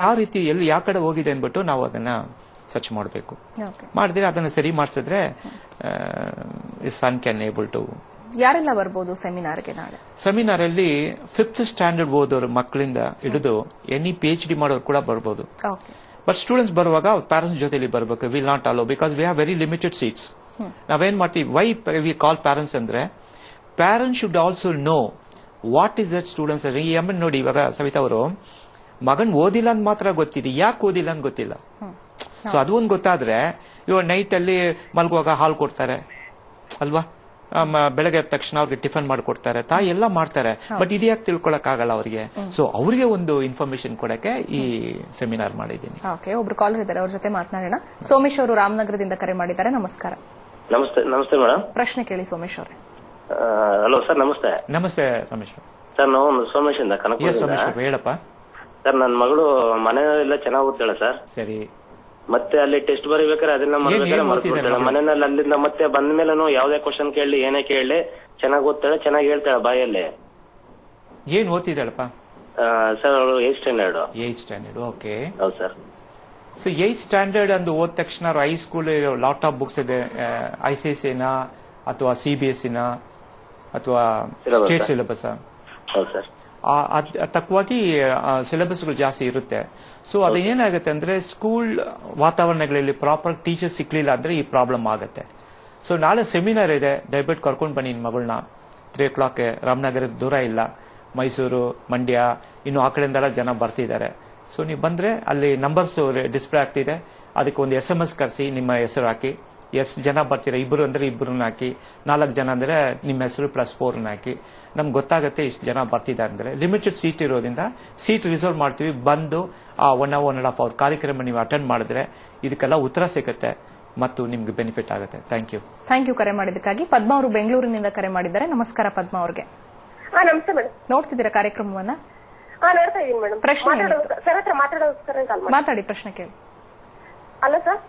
ಆ ರೀತಿ ಎಲ್ಲಿ ಯಾವ ಕಡೆ ಹೋಗಿದೆ ಅಂದ್ಬಿಟ್ಟು ನಾವು ಅದನ್ನ ಸರ್ಚ್ ಮಾಡಬೇಕು. ಮಾಡಿದ್ರೆ ಅದನ್ನ ಸರಿ ಮಾಡಿಸಿದ್ರೆ ಸನ್ ಕ್ಯಾನ್ ಏಬಲ್ ಟು. ಯಾರೆಲ್ಲ ಬರ್ಬೋದು ಸೆಮಿನಾರ್ಗೆ ನಾಳೆ? ಸೆಮಿನಾರ್ ಅಲ್ಲಿ 5th ಸ್ಟ್ಯಾಂಡರ್ಡ್ ಓದೋರು ಮಕ್ಕಳಿಂದ ಹಿಡಿದು ಎನಿ PhD ಮಾಡೋರು ಕೂಡ ಬರ್ಬೋದು. ಬಟ್ ಸ್ಟೂಡೆಂಟ್ಸ್ ಬರುವಾಗ ಪ್ಯಾರೆಂಟ್ಸ್ ಜೊತೆಲಿ ಬರಬೇಕು. Will not allow because we have very limited seats. ನಾವೇನ್ ಮಾಡ್ತೀವಿ, ವೈ ವಿ ಕಾಲ್ ಪ್ಯಾರೆಂಟ್ಸ್ ಅಂದ್ರೆ parents should also know what is that students. ಈ ಅಮ್ಮನ್ ನೋಡಿ, ಇವಾಗ ಸವಿತಾ ಅವರು ಮಗನ್ ಓದಿಲ್ಲ ಅಂತ ಮಾತ್ರ ಗೊತ್ತಿದೆ, ಯಾಕೆ ಓದಿಲ್ಲ ಅಂತ ಗೊತ್ತಿಲ್ಲ. ಸೊ ಅದು ಒಂದು ಗೊತ್ತಾದ್ರೆ ಇವಾಗ ನೈಟ್ ಅಲ್ಲಿ ಮಲ್ಗುವಾಗ ಹಾಲು ಕೊಡ್ತಾರೆ ಅಲ್ವಾ, ಬೆಳಗ್ಗೆ ಎದ್ದ ತಕ್ಷಣ ಅವ್ರಿಗೆ ಟಿಫನ್ ಮಾಡ್ಕೊಡ್ತಾರೆ, ತಾಯಿ ಎಲ್ಲ ಮಾಡ್ತಾರೆ. ಬಟ್ ಇದ್ಯಾಕೆ ತಿಳ್ಕೊಳಕ್ ಆಗಲ್ಲ ಅವ್ರಿಗೆ. ಸೊ ಅವ್ರಿಗೆ ಒಂದು ಇನ್ಫಾರ್ಮೇಶನ್ ಕೊಡಕ್ಕೆ ಈ ಸೆಮಿನಾರ್ ಮಾಡಿದ್ದೀನಿ. ಒಬ್ರು ಕಾಲರ್ ಇದ್ದಾರೆ, ಅವ್ರ ಜೊತೆ ಮಾತನಾಡೋಣ. ಸೋಮೇಶ್ ಅವರು ರಾಮನಗರದಿಂದ ಕರೆ ಮಾಡಿದ್ದಾರೆ. ನಮಸ್ಕಾರ. ನಮಸ್ತೆ. ನಮಸ್ತೆ ಮೇಡಮ್. ಪ್ರಶ್ನೆ ಕೇಳಿ ಸೋಮೇಶ್ ಅವರೇ. ಹಲೋ ಸರ್, ನಮಸ್ತೆ. ನಮಸ್ತೆ ರಮೇಶ್ ಸರ್, ನಾವು ಸೋಮೇಶ್ ಇಂದ ಸೋಮೇಶ್ ಹೇಳಪ್ಪ. ಸರ್, ನನ್ನ ಮಗಳು ಮನೆಯಲ್ಲ ಚೆನ್ನಾಗಿ ಓದ್ತಾಳೆ ಸರ್. ಸರಿ. ಮತ್ತೆ ಅಲ್ಲಿ ಟೆಸ್ಟ್ ಬರೀಬೇಕಾದ್ರೆ ಅದನ್ನ ಮಾಡ್ಬೇಕಾದ್ರೆ ಮನೆಯಲ್ಲಿ ಅಲ್ಲಿಂದ ಮತ್ತೆ ಬಂದ ಮೇಲೂ ಯಾವ್ದೇ ಕ್ವಶನ್ ಕೇಳಲಿ ಏನೇ ಕೇಳಲಿ ಚೆನ್ನಾಗಿ ಓದ್ತಾಳೆ, ಚೆನ್ನಾಗಿ ಹೇಳ್ತಾಳೆ ಬಾಯಲ್ಲಿ. ಏನ್ ಓದ್ತಿದ್ದಾಳಪ್ಪ? ಸರ್ ಅವಳು 8th standard. 8th standard. Okay. ಹೌದು ಸರ್. ಸೊ 8th ಸ್ಟ್ಯಾಂಡರ್ಡ್ ಅಂದು ಓದ್ ತಕ್ಷಣ ಹೈಸ್ಕೂಲ್ ಲಾಟ್ ಆಫ್ ಬುಕ್ಸ್ ಇದೆ. ICSE ನ ಅಥವಾ CBSE ನ ಅಥವಾ ಸ್ಟೇಟ್ ಸಿಲೆಬಸ್? ಹೌದು ಸರ್. ತಕ್ಕವಾಗಿ ಸಿಲೆಬಸ್ಗಳು ಜಾಸ್ತಿ ಇರುತ್ತೆ. ಸೊ ಅದೇನಾಗುತ್ತೆ ಅಂದ್ರೆ ಸ್ಕೂಲ್ ವಾತಾವರಣಗಳಲ್ಲಿ ಪ್ರಾಪರ್ ಟೀಚರ್ ಸಿಕ್ಲಿಲ್ಲ ಅಂದ್ರೆ ಈ ಪ್ರಾಬ್ಲಮ್ ಆಗುತ್ತೆ. ಸೊ ನಾಳೆ ಸೆಮಿನಾರ್ ಇದೆ, ದಯವಿಟ್ಟು ಕರ್ಕೊಂಡು ಬನ್ನಿ ನಿನ್ ಮಗಳನ್ನ. 3 o'clock. ರಾಮನಗರದ ದೂರ ಇಲ್ಲ, ಮೈಸೂರು, ಮಂಡ್ಯ, ಇನ್ನು ಆ ಕಡೆಯಿಂದೆಲ್ಲ ಜನ ಬರ್ತಿದ್ದಾರೆ. ಸೊ ನೀವು ಬಂದ್ರೆ ಅಲ್ಲಿ ನಂಬರ್ಸ್ ಡಿಸ್ಪ್ಲೇ ಆಗ್ತಿದೆ, ಅದಕ್ಕೆ ಒಂದು SMS ಕರೆಸಿ, ನಿಮ್ಮ ಹೆಸರು ಹಾಕಿ. ಎಷ್ಟು ಜನ ಬರ್ತೀರಾ, 2 ಅಂದ್ರೆ 2 ಹಾಕಿ, 4 ಜನ ಅಂದ್ರೆ ನಿಮ್ಮ ಹೆಸರು +4 ಹಾಕಿ. ನಮ್ಗೆ ಗೊತ್ತಾಗುತ್ತೆ ಇಷ್ಟು ಜನ ಬರ್ತಿದ್ದಾರೆ ಅಂದ್ರೆ. ಲಿಮಿಟೆಡ್ ಸೀಟ್ ಇರೋದ್ರಿಂದ ಸೀಟ್ ರಿಸರ್ವ್ ಮಾಡ್ತೀವಿ. ಬಂದು ಆ 1.5 hour ಕಾರ್ಯಕ್ರಮ ನೀವು ಅಟೆಂಡ್ ಮಾಡಿದ್ರೆ ಇದಕ್ಕೆಲ್ಲ ಉತ್ತರ ಸಿಗುತ್ತೆ ಮತ್ತು ನಿಮ್ಗೆ ಬೆನಿಫಿಟ್ ಆಗುತ್ತೆ. ಥ್ಯಾಂಕ್ ಯು ಕರೆ ಮಾಡಿದ್ದಕ್ಕಾಗಿ. ಪದ್ಮಾ ಅವರು ಬೆಂಗಳೂರಿನಿಂದ ಕರೆ ಮಾಡಿದ್ದಾರೆ. ನಮಸ್ಕಾರ ಪದ್ಮಾ ಅವ್ರಿಗೆ. ನಮಸ್ತೆ ಮೇಡಮ್. ನೋಡ್ತಿದ್ದೀರಾ ಕಾರ್ಯಕ್ರಮವನ್ನ? ನೋಡ್ತಾ ಇದೀನಿ ಮೇಡಮ್. ಪ್ರಶ್ನೆ ಸರ್ ಹತ್ರ ಮಾತಾಡೋದು. ಮಾತಾಡಿ, ಪ್ರಶ್ನೆ ಕೇಳಿ. ಅಲ್ಲ ಸರ್.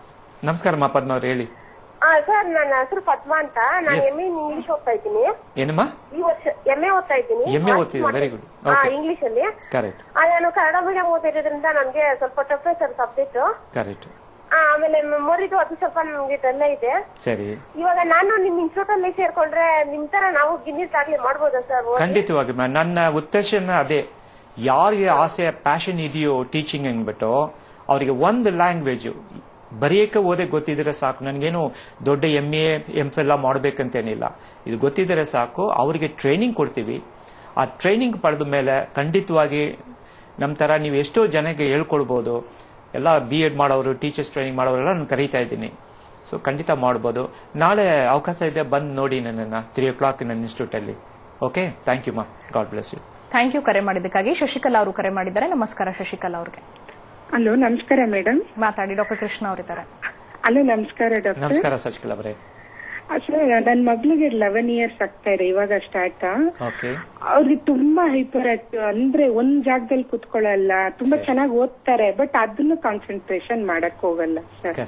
ನಮಸ್ಕಾರ ಪದ್ಮಾ ಅವ್ರು, ಹೇಳಿ. ಸರ್, ನನ್ನ ಹೆಸರು ಪದ್ಮಾ ಅಂತ. ನಾನು MA ಇಂಗ್ಲಿಷ್ ಓದ್ತಾ ಇದ್ದೀನಿ. ಏನಮ್ಮ? ಈ ವರ್ಷ MA ಓದ್ತಾ ಇದ್ದೀನಿ. MA ಓದ್ತಿದ್ದೀರಾ? Very good. ಇಂಗ್ಲಿಷ್ ಅಲ್ಲಿ. ಕರೆಕ್ಟ್. ನಾನು ಕನ್ನಡ ಮೀಡಿಯಂ ಓದಿರೋದ್ರಿಂದ ನನಗೆ ಸ್ವಲ್ಪ ಟಫ್ ಸರ್ ಸಬ್ಜೆಕ್ಟ್. ಕರೆಕ್ಟ್. ಆಮೇಲೆ ಮೆಮೊರಿದು ಅದು ಸ್ವಲ್ಪ ನಮ್ಗೆ ಇದೆಲ್ಲ ಇದೆ. ಸರಿ. ಇವಾಗ ನಾನು ನಿಮ್ ಇನ್ಸ್ಟಿಟ್ಯೂಟ್ ಅಲ್ಲಿ ಸೇರ್ಕೊಂಡ್ರೆ ನಿಮ್ ತರ ನಾವು ಗಿನ್ನಿಸ್ ಆಗ್ಲಿ ಮಾಡ್ಬೋದಾ ಸರ್? ಖಂಡಿತವಾಗಿ. ನನ್ನ ಉದ್ದೇಶ ಅದೇ, ಯಾರಿಗೆ ಆಸೆ ಪ್ಯಾಷನ್ ಇದೆಯೋ ಟೀಚಿಂಗ್ ಅಂದ್ಬಿಟ್ಟು ಅವರಿಗೆ ಒಂದು ಲ್ಯಾಂಗ್ವೇಜ್ ಬರೆಯಕ್ಕೆ ಓದೇ ಗೊತ್ತಿದ್ರೆ ಸಾಕು. ನನಗೇನು ದೊಡ್ಡ MA MPhil ಮಾಡ್ಬೇಕಂತೇನಿಲ್ಲ, ಇದು ಗೊತ್ತಿದ್ರೆ ಸಾಕು. ಅವರಿಗೆ ಟ್ರೈನಿಂಗ್ ಕೊಡ್ತೀವಿ. ಆ ಟ್ರೈನಿಂಗ್ ಪಡೆದ ಮೇಲೆ ಖಂಡಿತವಾಗಿ ನಮ್ಮ ತರ ನೀವು ಎಷ್ಟೋ ಜನಕ್ಕೆ ಹೇಳ್ಕೊಡ್ಬೋದು. ಎಲ್ಲ B.Ed ಮಾಡೋರು, ಟೀಚರ್ಸ್ ಟ್ರೈನಿಂಗ್ ಮಾಡೋರೆಲ್ಲ ನಾನು ಕರೀತಾ ಇದ್ದೀನಿ. ಸೊ ಖಂಡಿತ ಮಾಡ್ಬೋದು. ನಾಳೆ ಅವಕಾಶ ಇದೆ, ಬಂದು ನೋಡಿ ನನ್ನನ್ನು 3 o'clock ನನ್ನ ಇನ್ಸ್ಟಿಟ್ಯೂಟ್ ಅಲ್ಲಿ. ಓಕೆ, ಥ್ಯಾಂಕ್ ಯು ಮಾ. God bless you. Thank you ಕರೆ ಮಾಡಿದ್ದಕ್ಕಾಗಿ. ಶಶಿಕಲಾ ಅವರು ಕರೆ ಮಾಡಿದ್ದಾರೆ. ನಮಸ್ಕಾರ ಶಶಿಕಲಾ ಅವ್ರಿಗೆ. ಹಲೋ, ನಮಸ್ಕಾರ ಮೇಡಮ್. ಮಾತಾಡಿ. ಡಾಕ್ಟರ್ ಕೃಷ್ಣ ಅವರಿದ್ದಾರೆ. ಹಲೋ, ನಮಸ್ಕಾರ ಡಾಕ್ಟರ್. ನಮಸ್ಕಾರ ಶಶಿಕಲಾ ಅವರೇ. ಸರ್, ನನ್ನ ಮಗಳಿಗೆ 11 years ಆಗ್ತಾ ಇದೆ, ಇವಾಗ ಸ್ಟಾರ್ಟ್. ಅವ್ರಿಗೆ ತುಂಬಾ ಹೈಪರ್ ಆಕ್ಟಿವ್, ಅಂದ್ರೆ ಒಂದ್ ಜಾಗದಲ್ಲಿ ಕುತ್ಕೊಳ್ಳಲ್ಲ. ತುಂಬಾ ಚೆನ್ನಾಗಿ ಓದ್ತಾರೆ, ಬಟ್ ಅದನ್ನು ಕಾನ್ಸಂಟ್ರೇಷನ್ ಮಾಡಕ್ ಹೋಗಲ್ಲ ಸರ್.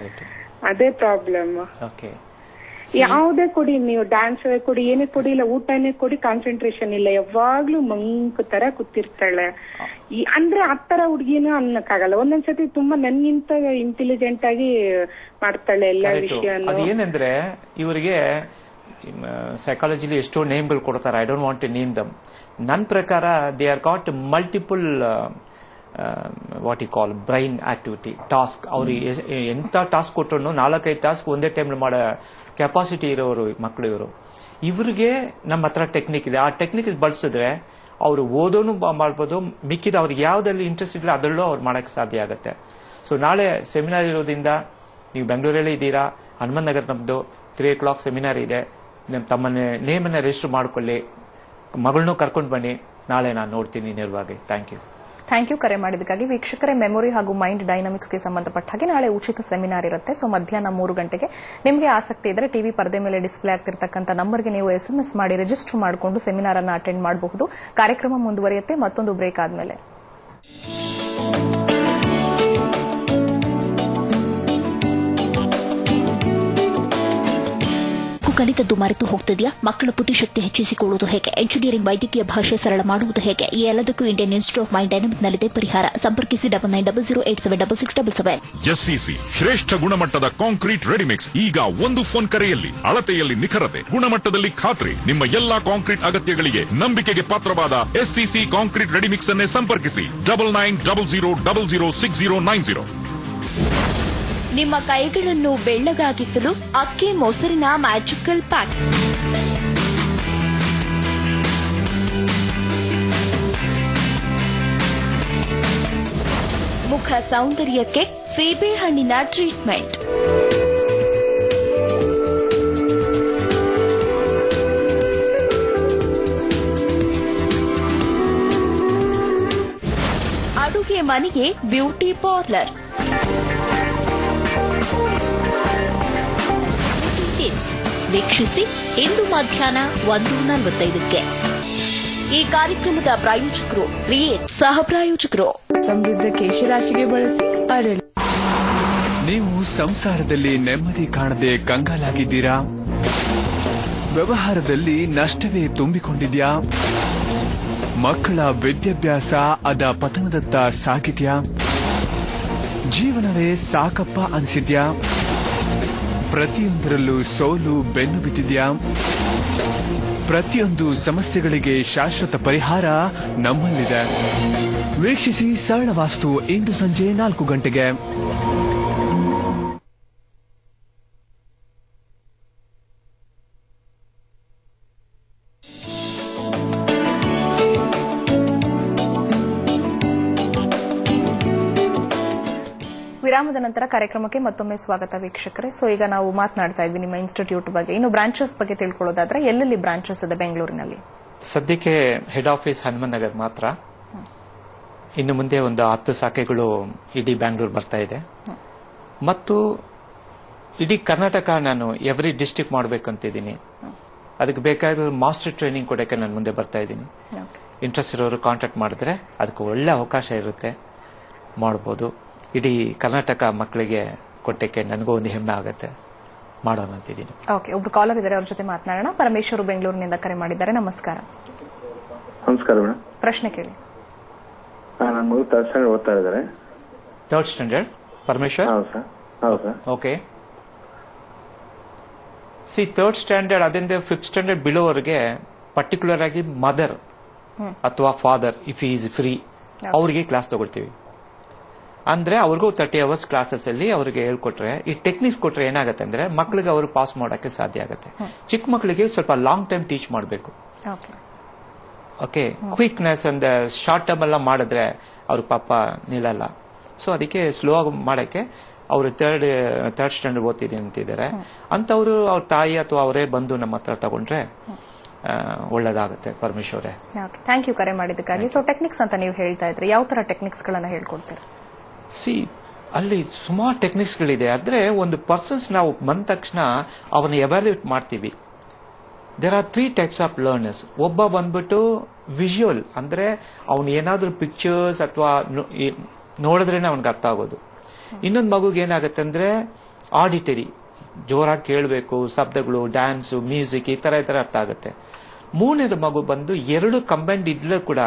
ಅದೇ ಪ್ರಾಬ್ಲಮ್. ಯಾವುದೇ ಕೊಡಿ, ನೀವು ಡ್ಯಾನ್ಸ್ ಕೊಡಿ, ಏನೇ ಕೊಡಿ, ಇಲ್ಲ ಊಟನೇ ಕೊಡಿ, ಕಾನ್ಸಂಟ್ರೇಷನ್ ಇಲ್ಲ. ಯಾವಾಗ್ಲೂ ಮಂಕ್ ತರ ಕೂತಿರ್ತಾಳೆ. ಅಂದ್ರೆ ಆತರ ಹುಡುಗಿನ ಅನ್ನಕ್ಕಾಗಲ್ಲ. ಒಂದೊಂದ್ಸತಿ ತುಂಬಾ ನನ್ಗಿಂತ ಇಂಟೆಲಿಜೆಂಟ್ ಆಗಿ ಮಾಡ್ತಾಳೆ ಎಲ್ಲ ವಿಷಯ. ಅದೇನಂದ್ರೆ ಇವರಿಗೆ ಸೈಕಾಲಜಿಲಿ ಎಷ್ಟೋ ನೇಮ್ಗಳು ಕೊಡ್ತಾರೆ. I don't want to name them. ನನ್ನ ಪ್ರಕಾರ they are got multiple what you call brain activity task. ಅವ್ರಿಗೆ ಎಂತ ಟಾಸ್ಕ್ ಕೊಟ್ಟರು 4-5 ಟಾಸ್ಕ್ ಒಂದೇ ಟೈಮ್ ಮಾಡೋ ಕೆಪಾಸಿಟಿ ಇರೋರು ಮಕ್ಕಳು ಇವರು. ಇವ್ರಿಗೆ ನಮ್ಮ ಹತ್ರ ಟೆಕ್ನಿಕ್ ಇದೆ. ಆ ಟೆಕ್ನಿಕ್ ಬಳಸಿದ್ರೆ ಅವರು ಓದೋನು ಮಾಡ್ಬೋದು, ಮಿಕ್ಕಿದ ಅವ್ರಿಗೆ ಯಾವ್ದಲ್ಲಿ ಇಂಟ್ರೆಸ್ಟ್ ಇಲ್ಲ ಅದರಲ್ಲೂ ಅವ್ರು ಮಾಡಕ್ಕೆ ಸಾಧ್ಯ ಆಗುತ್ತೆ. ಸೊ ನಾಳೆ ಸೆಮಿನಾರ್ ಇರೋದ್ರಿಂದ ನೀವು ಬೆಂಗಳೂರಲ್ಲೇ ಇದ್ದೀರಾ, ಹನುಮಂತ ನಗರ ನಮ್ದು 3 o'clock ಸೆಮಿನಾರ್ ಇದೆ. ತಮ್ಮ ನೇಮನ್ನ ರಿಜಿಸ್ಟರ್ ಮಾಡ್ಕೊಳ್ಳಿ, ಮಗಳನ್ನೂ ಕರ್ಕೊಂಡು ಬನ್ನಿ. ನಾಳೆ ನಾನು ನೋಡ್ತೀನಿ ನೇರವಾಗಿ. ಥ್ಯಾಂಕ್ ಯು ಕರೆ ಮಾಡಿದ್ದಕ್ಕಾಗಿ. ವೀಕ್ಷಕರೇ, ಮೆಮೊರಿ ಹಾಗೂ ಮೈಂಡ್ ಡೈನಾಮಿಕ್ಸ್ಗೆ ಸಂಬಂಧಪಟ್ಟ ಹಾಗೆ ನಾಳೆ ಉಚಿತ ಸೆಮಿನಾರ್ ಇರುತ್ತೆ. ಸೊ ಮಧ್ಯಾಹ್ನ 3 ಗಂಟೆಗೆ. ನಿಮಗೆ ಆಸಕ್ತಿ ಇದ್ರೆ ಟಿವಿ ಪರದೆ ಮೇಲೆ ಡಿಸ್ಪ್ಲೇ ಆಗ್ತಿರ್ತಕ್ಕಂಥ ನಂಬರ್ಗೆ ನೀವು SMS ಮಾಡಿ ರಿಜಿಸ್ಟರ್ ಮಾಡಿಕೊಂಡು ಸೆಮಿನಾರ್ ಅನ್ನು ಅಟೆಂಡ್ ಮಾಡಬಹುದು. ಕಾರ್ಯಕ್ರಮ ಮುಂದುವರಿಯುತ್ತೆ ಮತ್ತೊಂದು ಬ್ರೇಕ್ ಆದ್ಮೇಲೆ. ಕಲಿತದ್ದು ಮರೆತು ಹೋಗ್ತಿದೆಯಾ? ಮಕ್ಕಳ ಬುದ್ಧಿಶಕ್ತಿ ಹೆಚ್ಚಿಸಿಕೊಳ್ಳುವುದು ಹೇಗೆ? ಎಂಜಿನಿಯರಿಂಗ್, ವೈದ್ಯಕೀಯ ಭಾಷೆ ಸರಳ ಮಾಡುವುದು ಹೇಗೆ? ಈ ಎಲ್ಲದಕ್ಕೂ ಇಂಡಿಯನ್ ಇನ್ಸ್ಟಿಟ್ಯೂಟ್ ಆಫ್ ಮೈಂಡ್ ಡೈನಮಿಕ್ನಲ್ಲಿದೆ ಪರಿಹಾರ. ಸಂಪರ್ಕಿಸಿ 9900876677. ಎಸ್ಸಿಸಿ ಶ್ರೇಷ್ಠ ಗುಣಮಟ್ಟದ ಕಾಂಕ್ರೀಟ್ ರೆಡಿಮಿಕ್ಸ್ ಈಗ ಒಂದು ಫೋನ್ ಕರೆಯಲ್ಲಿ. ಅಳತೆಯಲ್ಲಿ ನಿಖರತೆ, ಗುಣಮಟ್ಟದಲ್ಲಿ ಖಾತ್ರಿ. ನಿಮ್ಮ ಎಲ್ಲಾ ಕಾಂಕ್ರೀಟ್ ಅಗತ್ಯಗಳಿಗೆ ನಂಬಿಕೆಗೆ ಪಾತ್ರವಾದ ಎಸ್ಸಿಸಿ ಕಾಂಕ್ರೀಟ್ ರೆಡಿಮಿಕ್ಸ್ ಅನ್ನೇ ಸಂಪರ್ಕಿಸಿ. 9900006090. ನಿಮ್ಮ ಕೈಗಳನ್ನು ಬೆಳ್ಳಗಾಗಿಸಲು ಅಕ್ಕಿ ಮೊಸರಿನ ಮ್ಯಾಜಿಕಲ್ ಪ್ಯಾಕ್. ಮುಖ ಸೌಂದರ್ಯಕ್ಕೆ ಸೀಬೆಹಣ್ಣಿನ ಟ್ರೀಟ್ಮೆಂಟ್. ಅಡುಗೆ ಮನೆಗೆ ಬ್ಯೂಟಿ ಪಾರ್ಲರ್. ಟಿಪ್ಸ್ ವೀಕ್ಷಿಸಿ ಇಂದು ಮಧ್ಯಾಹ್ನ 1:45ಕ್ಕೆ. ಈ ಕಾರ್ಯಕ್ರಮದ ಪ್ರಾಯೋಜಕರು ರಿಯೇಟ್, ಸಹ ಪ್ರಾಯೋಜಕರು ಸಮೃದ್ಧ ಕೇಶರಾಶಿಗೆ ಬಳಸಿ ಅರಳಿ. ನೀವು ಸಂಸಾರದಲ್ಲಿ ನೆಮ್ಮದಿ ಕಾಣದೆ ಕಂಗಾಲಾಗಿದ್ದೀರಾ? ವ್ಯವಹಾರದಲ್ಲಿ ನಷ್ಟವೇ ತುಂಬಿಕೊಂಡಿದ್ಯಾ? ಮಕ್ಕಳ ವಿದ್ಯಾಭ್ಯಾಸ ಅದ ಪತನದತ್ತ ಸಾಗಿದ್ಯಾ? ಜೀವನವೇ ಸಾಕಪ್ಪ ಅನ್ಸಿದ್ಯಾ? ಪ್ರತಿಯೊಂದರಲ್ಲೂ ಸೋಲು ಬೆನ್ನು ಬಿದ್ದಿದ್ಯಾ? ಪ್ರತಿಯೊಂದು ಸಮಸ್ಯೆಗಳಿಗೆ ಶಾಶ್ವತ ಪರಿಹಾರ ನಮ್ಮಲ್ಲಿದೆ. ವೀಕ್ಷಿಸಿ ಸರಳ ವಾಸ್ತು ಇಂದು ಸಂಜೆ 4 ಗಂಟೆಗೆ. ವಿರಾಮದ ನಂತರ ಕಾರ್ಯಕ್ರಮಕ್ಕೆ ಮತ್ತೊಮ್ಮೆ ಸ್ವಾಗತ ವೀಕ್ಷಕರೇ. ಸೊ ಈಗ ನಾವು ಮಾತನಾಡ್ತಾ ಇದ್ವಿ ನಿಮ್ಮ ಇನ್ಸ್ಟಿಟ್ಯೂಟ್ ಬಗ್ಗೆ. ಇನ್ನು ಬ್ರಾಂಚಸ್ ಬಗ್ಗೆ ತಿಳ್ಕೊಳ್ಳೋದಾದ್ರೆ ಎಲ್ಲೆಲ್ಲಿ ಬ್ರಾಂಚಸ್ ಇದೆ ಬೆಂಗಳೂರಿನಲ್ಲಿ? ಸದ್ಯಕ್ಕೆ ಹೆಡ್ ಆಫೀಸ್ ಹನುಮನಗರ್ ಮಾತ್ರ. ಇನ್ನು ಮುಂದೆ ಒಂದು 10 ಶಾಖೆಗಳು ಇಡೀ ಬ್ಯಾಂಗ್ಳೂರ್ ಬರ್ತಾ ಇದೆ. ಮತ್ತು ಇಡೀ ಕರ್ನಾಟಕ ನಾನು ಎವ್ರಿ ಡಿಸ್ಟ್ರಿಕ್ಟ್ ಮಾಡಬೇಕಂತಿದ್ದೀನಿ. ಅದಕ್ಕೆ ಬೇಕಾದ ಮಾಸ್ಟರ್ ಟ್ರೈನಿಂಗ್ ಕೊಡೋಕೆ ನಾನು ಮುಂದೆ ಬರ್ತಾ ಇದ್ದೀನಿ. ಇಂಟ್ರೆಸ್ಟ್ ಇರೋರು ಕಾಂಟ್ಯಾಕ್ಟ್ ಮಾಡಿದ್ರೆ ಅದಕ್ಕೆ ಒಳ್ಳೆ ಅವಕಾಶ ಇರುತ್ತೆ, ಮಾಡ್ಬೋದು. ಇಡೀ ಕರ್ನಾಟಕ ಮಕ್ಕಳಿಗೆ ಕೊಟ್ಟಕ್ಕೆ ನನಗೂ ಒಂದು ಹೆಮ್ಮೆ ಆಗುತ್ತೆ, ಮಾಡೋಣ ಅಂತಿದ್ದೀನಿ. ಓಕೆ, ಒಬ್ರು ಕಾಲರ್ ಇದ್ದಾರೆ, ಅವ್ರ ಜೊತೆ ಮಾತನಾಡೋಣ. ಪರಮೇಶ್ವರ್ ಬೆಂಗಳೂರಿನಿಂದ ಕರೆ ಮಾಡಿದ್ದಾರೆ. ನಮಸ್ಕಾರ. ನಮಸ್ಕಾರ ಮೇಡಮ್. ಪ್ರಶ್ನೆ ಕೇಳಿ. ನನ್ನ ಮಗು 3rd ಸ್ಟ್ಯಾಂಡರ್ಡ್ ಓದ್ತಾ ಇದ್ದಾರೆ. 3rd standard Parameshwar? ಹೌದು ಸರ್. ಓಕೆ. 3rd ಸ್ಟ್ಯಾಂಡರ್ಡ್ ಅದರಿಂದ 5th ಸ್ಟ್ಯಾಂಡರ್ಡ್ ಬಿಲೋವರೆಗೆ ಪರ್ಟಿಕ್ಯುಲರ್ ಆಗಿ ಮದರ್ ಅಥವಾ ಫಾದರ್ ಇಫ್ ಈಸ್ ಫ್ರೀ ಅವರಿಗೆ ಕ್ಲಾಸ್ ತಗೊಳ್ತೀವಿ. ಅಂದ್ರೆ ಅವ್ರಿಗೂ 30 hours ಕ್ಲಾಸಸ್ ಅಲ್ಲಿ ಅವ್ರಿಗೆ ಹೇಳ್ಕೊಟ್ರೆ, ಈ ಟೆಕ್ನಿಕ್ಸ್ ಕೊಟ್ರೆ ಏನಾಗುತ್ತೆ ಅಂದ್ರೆ ಮಕ್ಳಿಗೆ ಅವರು ಪಾಸ್ ಮಾಡೋಕೆ ಸಾಧ್ಯ ಆಗುತ್ತೆ. ಚಿಕ್ಕ ಮಕ್ಕಳಿಗೆ ಸ್ವಲ್ಪ ಲಾಂಗ್ ಟೈಮ್ ಟೀಚ್ ಮಾಡಬೇಕು. Okay, quickness and short term ಎಲ್ಲ ಮಾಡಿದ್ರೆ ಅವ್ರ ಪಾಪ ನಿಲ್ಲಲ್ಲ. ಸೊ ಅದಕ್ಕೆ ಸ್ಲೋ ಆಗಿ ಮಾಡಕ್ಕೆ ಅವರು 3rd ಸ್ಟ್ಯಾಂಡರ್ಡ್ ಓದ್ತಿದ್ದೀನಿ ಅಂತಿದ್ದಾರೆ. ಅಂತವ್ರು ಅವ್ರ ತಾಯಿ ಅಥವಾ ಅವರೇ ಬಂದು ನಮ್ಮ ಹತ್ರ ತಗೊಂಡ್ರೆ ಒಳ್ಳೇದಾಗುತ್ತೆ. ಪರಮೇಶ್ವರೇ, ಥ್ಯಾಂಕ್ ಯು ಕರೆ ಮಾಡಿದ್ದಕ್ಕಾಗಿ. ಸೊ ಟೆಕ್ನಿಕ್ಸ್ ಅಂತ ನೀವು ಹೇಳ್ತಾ ಇದ್ರಿ, ಯಾವ ತರ ಟೆಕ್ನಿಕ್ಸ್ ಗಳನ್ನ ಹೇಳ್ಕೊಡ್ತೀರಾ? ಅಲ್ಲಿ ಸುಮಾರು ಟೆಕ್ನಿಕ್ಸ್ಗಳಿದೆ. ಆದ್ರೆ ಒಂದು ಪರ್ಸನ್ಸ್ ನಾವು ಬಂದ ತಕ್ಷಣ ಅವನ್ನ ಎವ್ಯಾಲ್ಯೂಟ್ ಮಾಡ್ತೀವಿ. There are 3 types of learners. ಒಬ್ಬ ಬಂದ್ಬಿಟ್ಟು ವಿಜುವಲ್, ಅಂದ್ರೆ ಅವನು ಏನಾದ್ರೂ ಪಿಕ್ಚರ್ಸ್ ಅಥವಾ ನೋಡಿದ್ರೇನೆ ಅವನಿಗೆ ಅರ್ಥ ಆಗೋದು. ಇನ್ನೊಂದು ಮಗುಗೆ ಏನಾಗುತ್ತೆ ಅಂದ್ರೆ ಆಡಿಟರಿ, ಜೋರಾಗಿ ಕೇಳಬೇಕು, ಶಬ್ದಗಳು, ಡ್ಯಾನ್ಸ್, ಮ್ಯೂಸಿಕ್ ಈ ತರ ಅರ್ಥ ಆಗುತ್ತೆ. 3ನೇದು ಮಗು ಬಂದು 2 ಕಂಬೈನ್ಡ್ ಇದ್ರೂ ಕೂಡ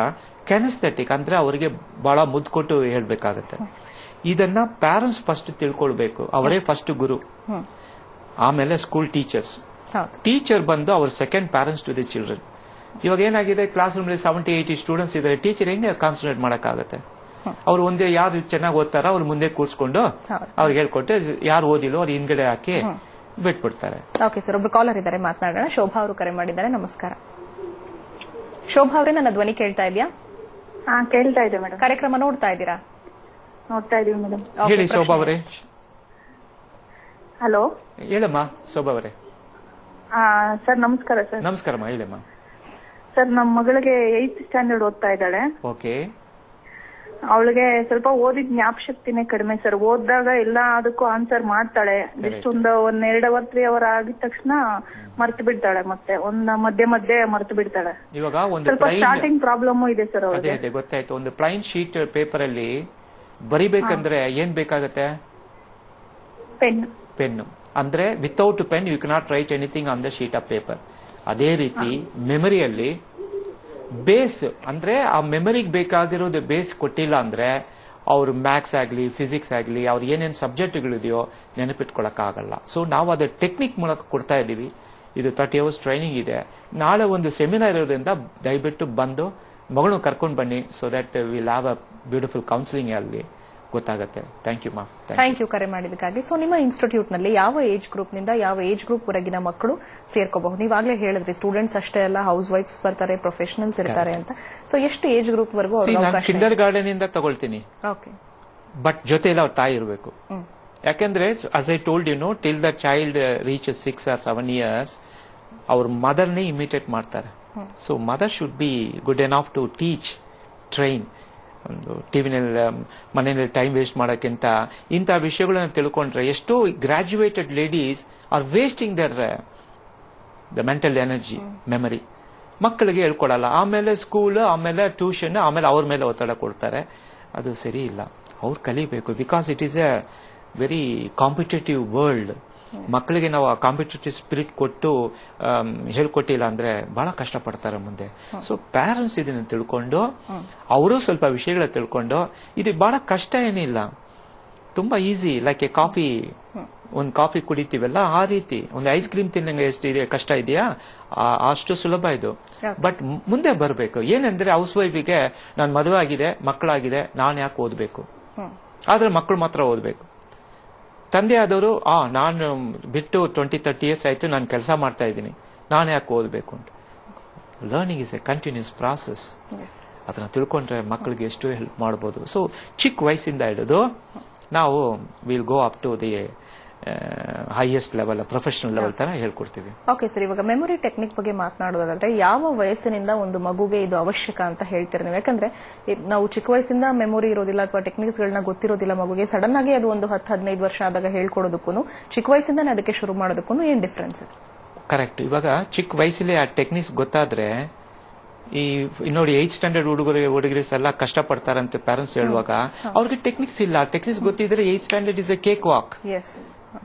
ಕೆನೆಸ್ಥೆಟಿಕ್, ಅಂದ್ರೆ ಅವರಿಗೆ ಬಹಳ ಮುದ್ದು ಕೊಟ್ಟು ಹೇಳ್ಬೇಕಾಗತ್ತೆ. ಇದನ್ನ ಪ್ಯಾರೆಂಟ್ಸ್ ಫಸ್ಟ್ ತಿಳ್ಕೊಳ್ಬೇಕು, ಅವರೇ ಫಸ್ಟ್ ಗುರು. ಆಮೇಲೆ ಸ್ಕೂಲ್ ಟೀಚರ್ಸ್. ಟೀಚರ್ ಬಂದು ಅವ್ರ second parents to the children. ಇವಾಗ ಏನಾಗಿದೆ, ಕ್ಲಾಸ್ ರೂಮ್ 70-80 ಸ್ಟೂಡೆಂಟ್ಸ್ ಇದ್ದಾರೆ, ಟೀಚರ್ ಹೆಂಗೆ ಕಾನ್ಸಂಟ್ರೇಟ್ ಮಾಡಕ್ಕಾಗತ್ತೆ? ಅವ್ರು ಒಂದೇ ಯಾರು ಚೆನ್ನಾಗಿ ಓದ್ತಾರ ಅವ್ರು ಮುಂದೆ ಕೂರ್ಸ್ಕೊಂಡು ಅವ್ರಿಗೆ ಹೇಳ್ಕೊಟ್ಟು, ಯಾರು ಓದಿಲ್ಲೋ ಅವ್ರು ಹಿಂದ್ಗಡೆ ಹಾಕಿ ಬಿಟ್ಬಿಡ್ತಾರೆ. ಓಕೆ ಸರ್, ಒಬ್ರು ಕಾಲರ್ ಇದ್ದಾರೆ, ಮಾತನಾಡೋಣ. ಶೋಭಾ ಅವರು ಕರೆ ಮಾಡಿದ್ದಾರೆ. ನಮಸ್ಕಾರ ಶೋಭಾ ಅವರೇ, ನನ್ನ ಧ್ವನಿ ಕೇಳ್ತಾ ಇದೆಯಾ? ಕೇಳ್ತಾ ಇದೆ ಮೇಡಮ್. ಕಾರ್ಯಕ್ರಮ ನೋಡ್ತಾ ಇದ್ದೀರಾ? ನೋಡ್ತಾ ಇದೀವಿ ಮೇಡಮ್. ಹೇಳಿ ಶೋಭಾ ಅವರೇ. ಹಲೋ, ಹೇಳಮ್ಮ ಶೋಭಾ ಅವರೇ. ಸರ್ ನಮಸ್ಕಾರ ಸರ್. ನಮಸ್ಕಾರಮ್ಮ, ಹೇಳಮ್ಮ. ಸರ್, ನಮ್ಮ ಮಗಳಿಗೆ 8th ಸ್ಟ್ಯಾಂಡರ್ಡ್ ಓದ್ತಾ ಇದ್ದಾಳೆ. ಓಕೆ. ಅವಳಿಗೆ ಸ್ವಲ್ಪ ಓದಿದ ಜ್ಞಾಪಶಕ್ತಿನೇ ಕಡಿಮೆ ಸರ್. ಓದಿದಾಗ ಎಲ್ಲ ಅದಕ್ಕೂ ಆನ್ಸರ್ ಮಾಡ್ತಾಳೆ. ಜಸ್ಟ್ ಒಂದು 1-2 hour 3 hour ಆಗಿದ ತಕ್ಷಣ ಮರ್ತು ಬಿಡ್ತಾಳೆ, ಮತ್ತೆ ಮಧ್ಯೆ ಮರ್ತು ಬಿಡ್ತಾಳೆ. ಇವಾಗ ಒಂದು ಸ್ವಲ್ಪ ಸ್ಟಾರ್ಟಿಂಗ್ ಪ್ರಾಬ್ಲಮ್ ಇದೆ ಸರ್ ಅವಳಿಗೆ. ಅದೇ ಗೊತ್ತಾಯ್ತು. ಒಂದು ಪ್ಲೈನ್ ಶೀಟ್ ಪೇಪರ್ ಅಲ್ಲಿ ಬರಿಬೇಕಂದ್ರೆ ಏನ್ ಬೇಕಾಗತ್ತೆ? ಪೆನ್ನು. ಅಂದ್ರೆ without pen you cannot write anything on the sheet of paper. ಅದೇ ರೀತಿ ಮೆಮರಿಯಲ್ಲಿ ಬೇಸ್ ಅಂದ್ರೆ ಆ ಮೆಮರಿಗೆ ಬೇಕಾಗಿರೋದು ಬೇಸ್ ಕೊಟ್ಟಿಲ್ಲ ಅಂದ್ರೆ ಅವ್ರು ಮ್ಯಾಥ್ಸ್ ಆಗಲಿ ಫಿಸಿಕ್ಸ್ ಆಗಲಿ ಅವ್ರು ಏನೇನು ಸಬ್ಜೆಕ್ಟ್ಗಳಿದೆಯೋ ನೆನಪಿಟ್ಕೊಳಕ್ಕಾಗಲ್ಲ. ಸೊ ನಾವು ಅದ್ರ ಟೆಕ್ನಿಕ್ ಮೂಲಕ ಕೊಡ್ತಾ ಇದ್ದೀವಿ. ಇದು 30 hours ಟ್ರೈನಿಂಗ್ ಇದೆ. ನಾಳೆ ಒಂದು ಸೆಮಿನಾರ್ ಇರೋದ್ರಿಂದ ದಯವಿಟ್ಟು ಬಂದು ಮಗಳನ್ನು ಕರ್ಕೊಂಡು ಬನ್ನಿ. So that will have a beautiful counselling ಅಲ್ಲಿ ಗೊತ್ತಾಗುತ್ತೆ. Thank you ma'am. Thank you ಕರೆ ಮಾಡಿದಕ್ಕಾಗಿ. ಸೊ ನಿಮ್ಮ ಇನ್ಸ್ಟಿಟ್ಯೂಟ್ ನಲ್ಲಿ ಯಾವ ಏಜ್ ಗ್ರೂಪ್ ನಿಂದ ಯಾವ ಏಜ್ ಗ್ರೂಪ್ ವರೆಗಿನ ಮಕ್ಕಳು ಸೇರ್ಕೋಬಹುದು? ನೀವಾಗಲೇ ಹೇಳಿದ್ರಿ ಸ್ಟೂಡೆಂಟ್ಸ್ ಅಷ್ಟೇ ಅಲ್ಲ, ಹೌಸ್ ವೈಫ್ಸ್ ಬರ್ತಾರೆ, ಪ್ರೊಫೆಷನಲ್ಸ್ ಇರ್ತಾರೆ ಅಂತ. ಸೊ ಎಷ್ಟು ಏಜ್ ಗ್ರೂಪ್ ವರೆಗೂ ಕಿಂಡರ್ ಗಾರ್ಡನ್ ಇಂದ ತಗೊಳ್ತೀನಿ, ಓಕೆ, ಬಟ್ ಜೊತೆಯಲ್ಲಿ ಅವ್ರ ತಾಯಿ ಇರಬೇಕು. ಯಾಕಂದ್ರೆ as I told you, till the child reaches 6 or 7 years, ಅವ್ರ ಮದರ್ನೇ ಇಮಿಟೇಟ್ ಮಾಡ್ತಾರೆ. So mother should be good enough to teach, train. ಒಂದು ಟಿವಿನಲ್ಲಿ ಮನೆಯಲ್ಲಿ ಟೈಮ್ ವೇಸ್ಟ್ ಮಾಡೋಕ್ಕಿಂತ ಇಂಥ ವಿಷಯಗಳನ್ನ ತಿಳ್ಕೊಂಡ್ರೆ ಎಷ್ಟೋ graduated ladies are wasting the mental energy, memory. ಮಕ್ಕಳಿಗೆ ಹೇಳ್ಕೊಡಲ್ಲ, ಆಮೇಲೆ ಸ್ಕೂಲ್, ಆಮೇಲೆ ಟ್ಯೂಷನ್, ಆಮೇಲೆ ಅವ್ರ ಮೇಲೆ ಒತ್ತಡ ಕೊಡ್ತಾರೆ. ಅದು ಸರಿ ಇಲ್ಲ. ಅವ್ರು ಕಲಿಬೇಕು. Because it is A very competitive world. ಮಕ್ಕಳಿಗೆ ನಾವು ಆ ಕಾಂಪಿಟೇಟಿವ್ ಸ್ಪಿರಿಟ್ ಕೊಟ್ಟು ಹೇಳ್ಕೊಟ್ಟಿಲ್ಲ ಅಂದ್ರೆ ಬಹಳ ಕಷ್ಟಪಡ್ತಾರೆ ಮುಂದೆ. ಸೊ ಪ್ಯಾರೆಂಟ್ಸ್ ಇದನ್ನ ತಿಳ್ಕೊಂಡು ಅವರು ಸ್ವಲ್ಪ ವಿಷಯಗಳ ತಿಳ್ಕೊಂಡು, ಇದು ಬಹಳ ಕಷ್ಟ ಏನಿಲ್ಲ, ತುಂಬಾ ಈಸಿ. ಲೈಕ್ ಎ ಕಾಫಿ, ಒಂದು ಕಾಫಿ ಕುಡಿತೀವಲ್ಲ ಆ ರೀತಿ. ಒಂದು ಐಸ್ ಕ್ರೀಮ್ ತಿನ್ನಂಗೆ ಎಷ್ಟು ಕಷ್ಟ ಇದೆಯಾ, ಅಷ್ಟು ಸುಲಭ ಇದು. ಬಟ್ ಮುಂದೆ ಬರಬೇಕು. ಏನಂದ್ರೆ ಹೌಸ್ ವೈಫಿಗೆ ನಾನು ಮದುವೆ ಆಗಿದೆ, ಮಕ್ಕಳಾಗಿದೆ, ನಾನು ಯಾಕೆ ಓದ್ಬೇಕು? ಆದ್ರೆ ಮಕ್ಕಳು ಮಾತ್ರ ಓದ್ಬೇಕು. ತಂದೆ ಆದವರು ನಾನು ಬಿಟ್ಟು 20-30 years ಆಯ್ತು, ನಾನು ಕೆಲಸ ಮಾಡ್ತಾ ಇದ್ದೀನಿ, ನಾನು ಯಾಕೆ ಓದಬೇಕು ಅಂತ. Learning is a continuous process. ಅದನ್ನ ತಿಳ್ಕೊಂಡ್ರೆ ಮಕ್ಕಳಿಗೆ ಎಷ್ಟು ಹೆಲ್ಪ್ ಮಾಡಬಹುದು. ಸೊ ಚಿಕ್ಕ ವಯಸ್ಸಿಂದ ಹಿಡಿದು ನಾವು will go up to the highest level, professional level ತರ ಹೇಳ್ಕೊಡ್ತೀವಿ. ಓಕೆ ಸರ್, ಇವಾಗ ಮೆಮೊರಿ ಟೆಕ್ನಿಕ್ ಬಗ್ಗೆ ಮಾತನಾಡೋದಾದ್ರೆ ಯಾವ ವಯಸ್ಸಿನಿಂದ ಒಂದು ಮಗುಗೆ ಇದು ಅವಶ್ಯಕ ಅಂತ ಹೇಳ್ತೀರಿ ನೀವು? ಯಾಕಂದ್ರೆ ನಾವು ಚಿಕ್ಕ ವಯಸ್ಸಿಂದ ಮೆಮೊರಿ ಇರೋದಿಲ್ಲ ಅಥವಾ ಟೆಕ್ನಿಕ್ಸ್ ಗಳನ್ನ ಗೊತ್ತಿರೋದಿಲ್ಲ ಮಗುಗೆ. ಸಡನ್ ಆಗಿ ಅದು ಒಂದು 10-15 ವರ್ಷ ಆದಾಗ ಹೇಳ್ಕೊಡೋದಕ್ಕೂ ಚಿಕ್ಕ ವಯಸ್ಸಿಂದಾನೆ ಅದಕ್ಕೆ ಶುರು ಮಾಡೋದಕ್ಕೂ ಏನ್ ಡಿಫ್ರೆನ್ಸ್? ಕರೆಕ್ಟ್. ಇವಾಗ ಚಿಕ್ಕ ವಯಸ್ಸಲ್ಲಿ ಆ ಟೆಕ್ನಿಕ್ಸ್ ಗೊತ್ತಾದ್ರೆ, ಈ ನೋಡಿ 8th ಸ್ಟ್ಯಾಂಡರ್ಡ್ ಹುಡುಗರು ಎಲ್ಲ ಕಷ್ಟಪಡ್ತಾರಂತೆ ಪೇರೆಂಟ್ಸ್ ಹೇಳುವಾಗ, ಅವ್ರಿಗೆ ಟೆಕ್ನಿಕ್ಸ್ ಇಲ್ಲ. ಟೆಕ್ನಿಕ್ಸ್ ಗೊತ್ತಿದ್ರೆ 8th standard is A cake walk,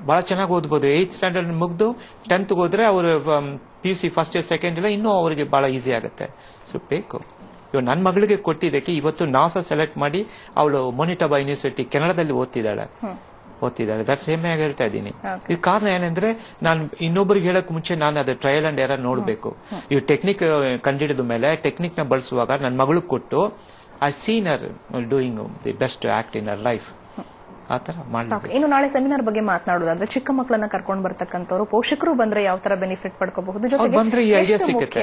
ಬಹಳ ಚೆನ್ನಾಗಿ ಓದ್ಬೋದು. 8th ಸ್ಟ್ಯಾಂಡರ್ಡ್ ಮುಗ್ದು 10th ಹೋದ್ರೆ ಅವರು PUC first year second year ಇನ್ನೂ ಅವರಿಗೆ ಬಹಳ ಈಸಿ ಆಗುತ್ತೆ. ಸೊ ಬೇಕು. ಇವಾಗ ನನ್ನ ಮಗಳಿಗೆ ಕೊಟ್ಟಿದ್ದಕ್ಕೆ ಇವತ್ತು ನಾಸಾ ಸೆಲೆಕ್ಟ್ ಮಾಡಿ ಅವಳು ಮೊನಿಟಬಾ ಯೂನಿವರ್ಸಿಟಿ ಕೆನಡಾದಲ್ಲಿ ಓದ್ತಿದ್ದಾಳೆ. ದಟ್ಸ್ ಹೆಮ್ಮೆಯಾಗಿ ಹೇಳ್ತಾ ಇದ್ದೀನಿ. ಇದು ಕಾರಣ ಏನಂದ್ರೆ ನಾನು ಇನ್ನೊಬ್ಬರಿಗೆ ಹೇಳಕ್ ಮುಂಚೆ ನಾನು ಅದು ಟ್ರಯಲ್ ಅಂಡ್ ಎರರ್ ನೋಡ್ಬೇಕು. ಈ ಟೆಕ್ನಿಕ್ ಕಂಡಿಡಿದ ಮೇಲೆ ಟೆಕ್ನಿಕ್ ನ ಬಳಸುವಾಗ ನನ್ನ ಮಗಳಿಗೆ ಕೊಟ್ಟು I seen Har doing the best act in her life. ಇನ್ನು ನಾಳೆ ಸೆಮಿನಾರ್ ಬಗ್ಗೆ ಮಾತನಾಡೋದಾದ್ರೆ, ಚಿಕ್ಕ ಮಕ್ಕಳನ್ನ ಕರ್ಕೊಂಡು ಬರ್ತಕ್ಕಂಥವ್ರು ಪೋಷಕರು ಬಂದ್ರೆ ಯಾವ ತರ ಬೆನಿಫಿಟ್ ಪಡ್ಕೋಬಹುದು? ಬಂದ್ರೆ ಈ ಐಡಿಯಾ ಸಿಗುತ್ತೆ,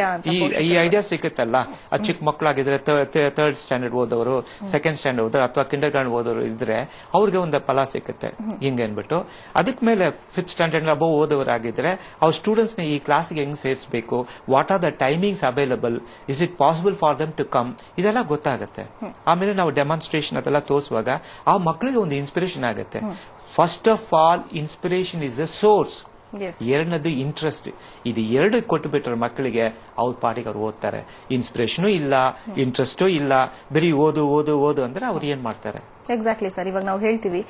ಈ ಐಡಿಯಾ ಸಿಗುತ್ತಲ್ಲ. ಆ ಚಿಕ್ಕ ಮಕ್ಕಳಾಗಿದ್ರೆ 3rd ಸ್ಟ್ಯಾಂಡರ್ಡ್ ಓದೋರು, 2nd ಸ್ಟ್ಯಾಂಡರ್ಡ್ ಓದೋರು ಅಥವಾ ಕಿಂಡರ್ ಗಾರ್ಡನ್ ಓದೋರು ಇದ್ರೆ ಅವ್ರಿಗೆ ಒಂದು ಫಲ ಸಿಗುತ್ತೆ. ಹಿಂಗೆ ಅನ್ಬಿಟ್ಟು ಅದಕ್ ಮೇಲೆ 5th ಸ್ಟ್ಯಾಂಡರ್ಡ್ ಅಬೌವ್ ಓದೋರಾಗಿದ್ರೆ ಅವ್ರ ಸ್ಟೂಡೆಂಟ್ಸ್ ನ ಈ ಕ್ಲಾಸ್ಗೆ ಹೆಂಗ್ ಸೇರಿಸಬೇಕು, what are the timings available, is it possible for them to come, ಇದೆಲ್ಲ ಗೊತ್ತಾಗುತ್ತೆ. ಆಮೇಲೆ ನಾವು ಡೆಮಾನ್ಸ್ಟ್ರೇಷನ್ ಅದೆಲ್ಲ ತೋರಿಸುವಾಗ ಆ ಮಕ್ಕಳಿಗೆ ಒಂದು ಇನ್ಸ್ಪಿರೇಷನ್ ಆಗುತ್ತೆ. First of all inspiration is the source. ಎರಡನೇದು ಇಂಟ್ರೆಸ್ಟ್. ಇದು ಎರಡು ಕೊಟ್ಟು ಬಿಟ್ರೆ ಮಕ್ಕಳಿಗೆ ಅವ್ರ ಪಾಟಿಗೆ ಅವ್ರು ಓದ್ತಾರೆ. ಇನ್ಸ್ಪಿರೇಷನ್ ಇಲ್ಲ, ಇಂಟ್ರೆಸ್ಟು ಇಲ್ಲ, ಬರೀ ಓದು ಓದು ಓದು ಅಂದ್ರೆ ಅವ್ರು ಏನ್ ಮಾಡ್ತಾರೆ? Exactly sir. ಇವಾಗ ನಾವು ಹೇಳ್ತೀವಿ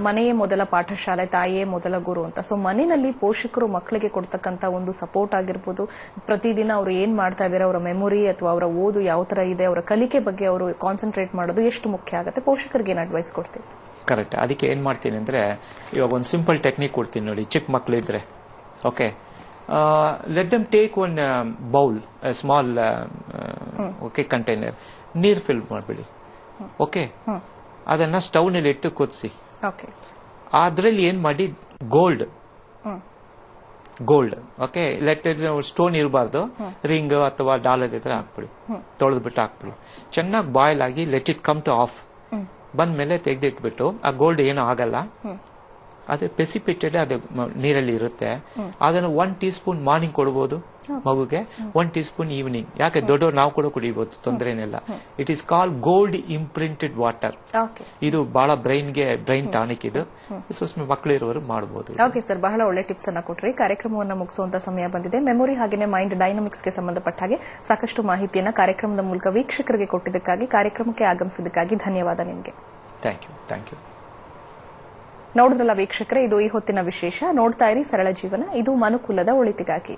ಮನೆಯೇ ಮೊದಲ ಪಾಠಶಾಲೆ, ತಾಯಿಯೇ ಮೊದಲ ಗುರು ಅಂತ. ಸೊ ಮನೆಯಲ್ಲಿ ಪೋಷಕರು ಮಕ್ಕಳಿಗೆ ಕೊಡ್ತಕ್ಕಂತ ಒಂದು ಸಪೋರ್ಟ್ ಆಗಿರ್ಬೋದು, ಪ್ರತಿದಿನ ಅವರು ಏನ್ ಮಾಡ್ತಾ ಇದ್ದಾರೆ, ಅವರ ಮೆಮೊರಿ ಅಥವಾ ಅವರ ಓದು ಯಾವ ತರ ಇದೆ, ಅವರ ಕಲಿಕೆ ಬಗ್ಗೆ ಅವರು ಕಾನ್ಸಂಟ್ರೇಟ್ ಮಾಡೋದು ಎಷ್ಟು ಮುಖ್ಯ ಆಗುತ್ತೆ. ಪೋಷಕರಿಗೆ ಏನ್ ಅಡ್ವೈಸ್ ಕೊಡ್ತೀವಿ? ಕರೆಕ್ಟ್. ಅದಕ್ಕೆ ಏನ್ ಮಾಡ್ತೀನಿ ಅಂದ್ರೆ, ಇವಾಗ ಒಂದು ಸಿಂಪಲ್ ಟೆಕ್ನಿಕ್ ಕೊಡ್ತೀನಿ ನೋಡಿ. ಚಿಕ್ಕ ಮಕ್ಕಳು ಇದ್ರೆ okay, let them take one bowl, small okay container, ನೀರ್ ಫಿಲ್ ಮಾಡ್ಬಿಡಿ. ಓಕೆ, ಅದನ್ನ ಸ್ಟವ್ ನಲ್ಲಿ ಇಟ್ಟು ಕುದಿಸಿ. ಅದ್ರಲ್ಲಿ ಏನ್ ಮಾಡಿ, ಗೋಲ್ಡ್ ಓಕೆ, ಲೆಟ್ ಸ್ಟೋನ್ ಇರಬಾರ್ದು, ರಿಂಗ್ ಅಥವಾ ಡಾಲರ್ ಇದ್ರೆ ಹಾಕ್ಬಿಡಿ, ತೊಳೆದ್ಬಿಟ್ಟು ಹಾಕ್ಬಿಡಿ. ಚೆನ್ನಾಗಿ ಬಾಯ್ಲ್ ಆಗಿ let it come to off ಬಂದ್ಮೇಲೆ ತೆಗೆದಿಟ್ಬಿಟ್ಟು, ಆ ಗೋಲ್ಡ್ ಏನೂ ಆಗಲ್ಲ, ಅದು ಪ್ರೆಸಿಪಿಟೆಡ್ ಅದು ನೀರಲ್ಲಿ ಇರುತ್ತೆ. ಅದನ್ನು 1 ಟೀಸ್ಪೂನ್ ಮಾರ್ನಿಂಗ್ ಕೊಡಬಹುದು ಮಗುಗೆ, 1 ಟೀಸ್ಪೂನ್ ಈವ್ನಿಂಗ್. ಯಾಕೆ ದೊಡ್ಡವ್ರು ನಾವು ಕೂಡ ಕುಡಿಬಹುದು, ತೊಂದರೆ ಏನಿಲ್ಲ. It is called gold imprinted water. ಇದು ಬಹಳ ಬ್ರೈನ್ ಟಾನಿಕ್. ಇದು ಮಕ್ಕಳು ಇರುವವರು ಮಾಡಬಹುದು. ಓಕೆ ಸರ್, ಬಹಳ ಒಳ್ಳೆ ಟಿಪ್ಸ್ ಅನ್ನ ಕೊಟ್ರಿ. ಕಾರ್ಯಕ್ರಮವನ್ನು ಮುಗಿಸುವಂತ ಸಮಯ ಬಂದಿದೆ. ಮೆಮೊರಿ ಹಾಗೆಯೇ ಮೈಂಡ್ ಡೈನಮಿಕ್ಸ್ ಗೆ ಸಂಬಂಧಪಟ್ಟ ಹಾಗೆ ಸಾಕಷ್ಟು ಮಾಹಿತಿಯನ್ನ ಕಾರ್ಯಕ್ರಮದ ಮೂಲಕ ವೀಕ್ಷಕರಿಗೆ ಕೊಟ್ಟಿದ್ದಕ್ಕಾಗಿ, ಕಾರ್ಯಕ್ರಮಕ್ಕೆ ಆಗಮಿಸಿದ್ದಕ್ಕಾಗಿ ಧನ್ಯವಾದ ನಿಮಗೆ. Thank you. ನೋಡಿದ್ರಲ್ಲ ವೀಕ್ಷಕರೇ, ಇದು ಈ ಹೊತ್ತಿನ ವಿಶೇಷ. ನೋಡ್ತಾ ಇರಿ ಸರಳ ಜೀವನ, ಇದು ಮನುಕುಲದ ಒಳಿತಿಗಾಗಿ.